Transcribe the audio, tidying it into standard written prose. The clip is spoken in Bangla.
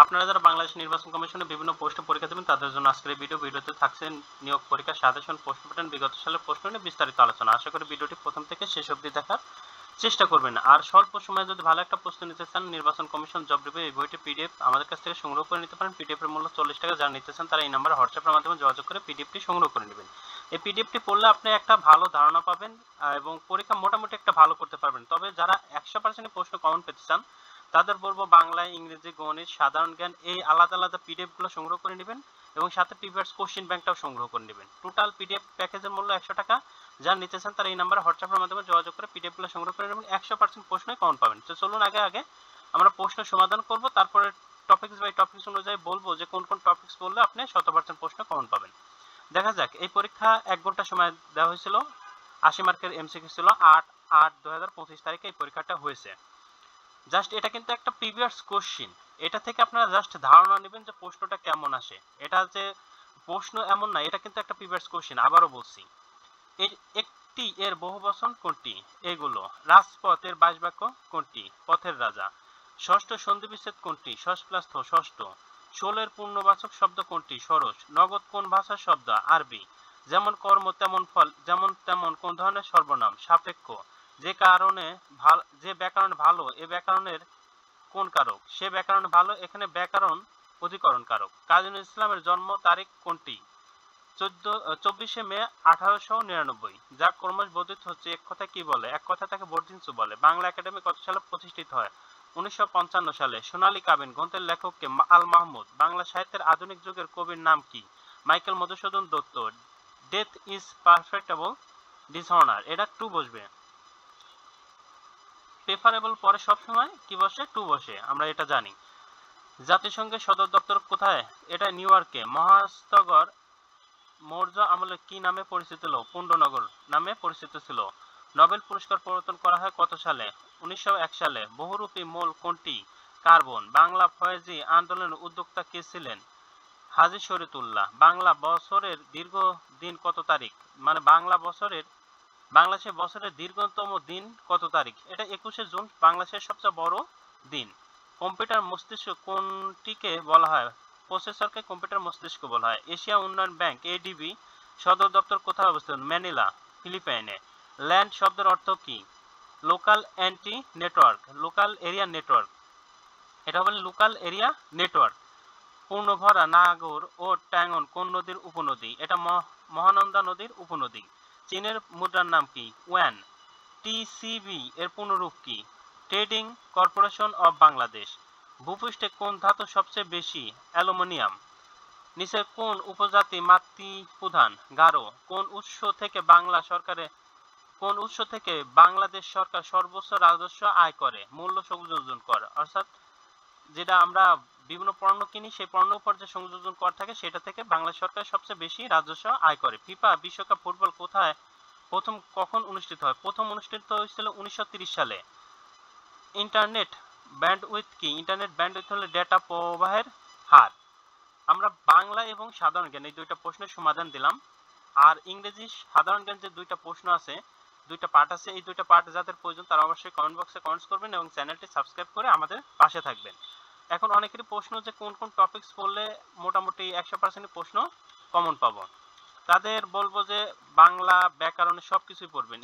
আপনারা যারা বাংলাদেশ নির্বাচন কমিশনের বিভিন্ন পোস্টে পরীক্ষা দেবেন তাদের জন্য আজকের এই ভিডিওতে থাকছে নিয়োগ পরীক্ষা সাজেশন, প্রশ্ন প্যাটার্ন, বিগত সালের প্রশ্ন নিয়ে বিস্তারিত আলোচনা। আশা করি ভিডিওটি প্রথম থেকে শেষ অবধি দেখার চেষ্টা করবেন। আর স্বল্প সময়ে যদি ভালো একটা প্রস্তুতি নিতে চান, নির্বাচন কমিশন জব রিভিউ এই বইটি পিডিএফ আমাদের কাছ থেকে সংগ্রহ করে নিতে পারেন। পিডিএফ এর মূল্য 40 টাকা। যারা নিতে চান তারা এই নম্বরে হোয়াটসঅ্যাপের মাধ্যমে যোগাযোগ করে পিডিএফটি সংগ্রহ করে নেবেন। এই পিডিএফটি পড়লে আপনি একটা ভালো ধারণা পাবেন এবং পরীক্ষা মোটামুটি একটা ভালো করতে পারবেন। তবে যারা 100% প্রশ্ন কমন পেতে চান তাদের বলবো বাংলা, ইংরেজি, গণিত, সাধারণ জ্ঞান এই আলাদা আলাদা পিডিএফ গুলো সংগ্রহ করে নেবেন এবং সাথে প্রিভিয়াস কোশ্চেন ব্যাংকটাও সংগ্রহ করে নেবেন। টোটাল পিডিএফ প্যাকেজের মূল্য 100 টাকা। যারা নিতে চান তারা এই নাম্বারে হোয়াটসঅ্যাপের মাধ্যমে যোগাযোগ করে পিডিএফ গুলো সংগ্রহ করে নেবেন। 100% প্রশ্নই কমন পাবেন। তো চলুন আগে আমরা প্রশ্ন সমাধান করব, তারপরে টপিকস বাই টপিকস অনুযায়ী বলবো যে কোন কোন টপিকস বললে আপনি 100% প্রশ্ন কমন পাবেন। দেখা যাক, এই পরীক্ষা 1 ঘন্টা সময় দেওয়া হয়েছিল। 80 মার্কের এমসিকিউ ছিল। 8/8/2025 তারিখে এই পরীক্ষাটা হয়েছে। জাস্ট এটা কিন্তু একটা প্রিভিয়াস কোশ্চেন। এটা থেকে আপনারা জাস্ট ধারণা নেবেন যে প্রশ্নটা কেমন আসে। এটা যে প্রশ্ন এমন না, এটা কিন্তু একটা প্রিভিয়াস কোশ্চেন। আবারও বলছি, এর একটি এর বহুবচন কোনটি? এগুলো। রাজপথ এর 22 বাক্য কোনটি? পথের রাজা। ষষ্ঠ সন্ধি বিচ্ছেদ কোনটি? সস প্লাস থ, ষষ্ঠ। ষোলের পূর্ণবাচক শব্দ কোনটি? ষোড়শ। নগদ কোন ভাষার শব্দ? আরবি। যেমন কর্ম তেমন ফল, যেমন তেমন কোন ধরনের সর্বনাম? সাপেক্ষ। যে কারণে যে ব্যাকরণ ভালো এ ব্যাকরণের কোন কারক? সে ব্যাকরণ ভালো, এখানে ব্যাকরণ অধিকরণ কারক। কাজী নজরুল ইসলামের জন্ম তারিখ কোনটি? 24শে মে 1899। যা ক্রমশ বর্ধিত হচ্ছে এক কথা কি বলে? এক কথা তাকে বর্ধিনচু বলে। বাংলা একাডেমি কত সালে প্রতিষ্ঠিত হয়? 1955 সালে। সোনালী কাবিন গ্রন্থের লেখককে? আল মাহমুদ। বাংলা সাহিত্যের আধুনিক যুগের কবির নাম কি? Michael Madhusudan Dutta. Death is perfectable dishonour, এটা টু বসবে। প্রেফারেবল পরে সবসময় কি বসে? টু বসে, আমরা এটা জানি। জাতিসংঘের সদর দপ্তর কোথায়? এটা নিউ ইয়র্কে। মহাস্তগর মৌর্য আমলে কি নামে পরিচিত ছিল? পুণ্ডনগর নামে পরিচিত ছিল। নোবেল পুরস্কার প্রবর্তন করা হয় কত সালে? 1901 সালে। বহুরূপী মৌল কোনটি? কার্বন। বাংলা ফয়েজি আন্দোলনের উদ্যোক্তা কে ছিলেন? হাজী শরীয়তুল্লাহ। বাংলা বছরের দীর্ঘ দিন কত তারিখ? মানে বাংলাদেশের বছরের দীর্ঘতম দিন কত তারিখ? এটা 21শে জুন, বাংলাদেশের সবচেয়ে বড় দিন। কম্পিউটার মস্তিষ্ক কোনটিকে বলা হয়? প্রসেসরকে কম্পিউটার মস্তিষ্ক বলা হয়। এশিয়া উন্নয়ন ব্যাংক এডিবি সদর দপ্তর কোথায় অবস্থিত? ম্যানিলা, ফিলিপাইনে। ল্যান্ড শব্দের অর্থ কি? Local anti network, local area network. এটা হবে লোকাল এরিয়া নেটওয়ার্ক। পূর্ণভরা, নাগর ও ট্যাঙ্গন কোন নদীর উপনদী? এটা মহানন্দা নদীর উপনদী। চীনের মুদ্রার নাম কি? ওয়ান। টিসিবি এর পূর্ণরূপ কি? Trading corporation of Bangladesh. ভূপৃষ্ঠে কোন ধাতু সবচেয়ে বেশি? অ্যালুমিনিয়াম। নিচের কোন উপজাতি মাতৃপ্রধান? গারো। কোন উৎস থেকে বাংলাদেশ সরকার সর্বোচ্চ রাজস্ব আয় করে? মূল্য সংযোজন কর, অর্থাৎ যেটা আমরা বিভিন্ন পণ্য কিনি সেই পণ্যের উপর যে সংযোজন কর থাকে সেটা থেকে বাংলাদেশ সরকার সবচেয়ে বেশি রাজস্ব আয় করে। ফিফা বিশ্বকাপ ফুটবল কখন অনুষ্ঠিত হয়? প্রথম অনুষ্ঠিত হয়েছিল 1930 সালে। ইন্টারনেট ব্যান্ডউইথ কি? ইন্টারনেট ব্যান্ডউইথ হলো ডেটা প্রবাহের হার। আমরা বাংলা এবং সাধারণ জ্ঞান এই দুইটা প্রশ্নের সমাধান দিলাম। আর ইংরেজি সাধারণ জ্ঞান যে দুইটা প্রশ্ন আছে, দুইটা পার্ট আছে, এই দুইটা পার্ট যাদের প্রয়োজন তারা অবশ্যই কমেন্ট বক্সে কমেন্টস করবেন এবং চ্যানেলটি সাবস্ক্রাইব করে আমাদের পাশে থাকবেন। এখন অনেকেরই প্রশ্ন যে কোন কোন টপিকস পড়লে মোটামুটি 100% প্রশ্ন কমন পাবো। তাদের বলবো যে বাংলা ব্যাকরণে সবকিছুই পড়বেন।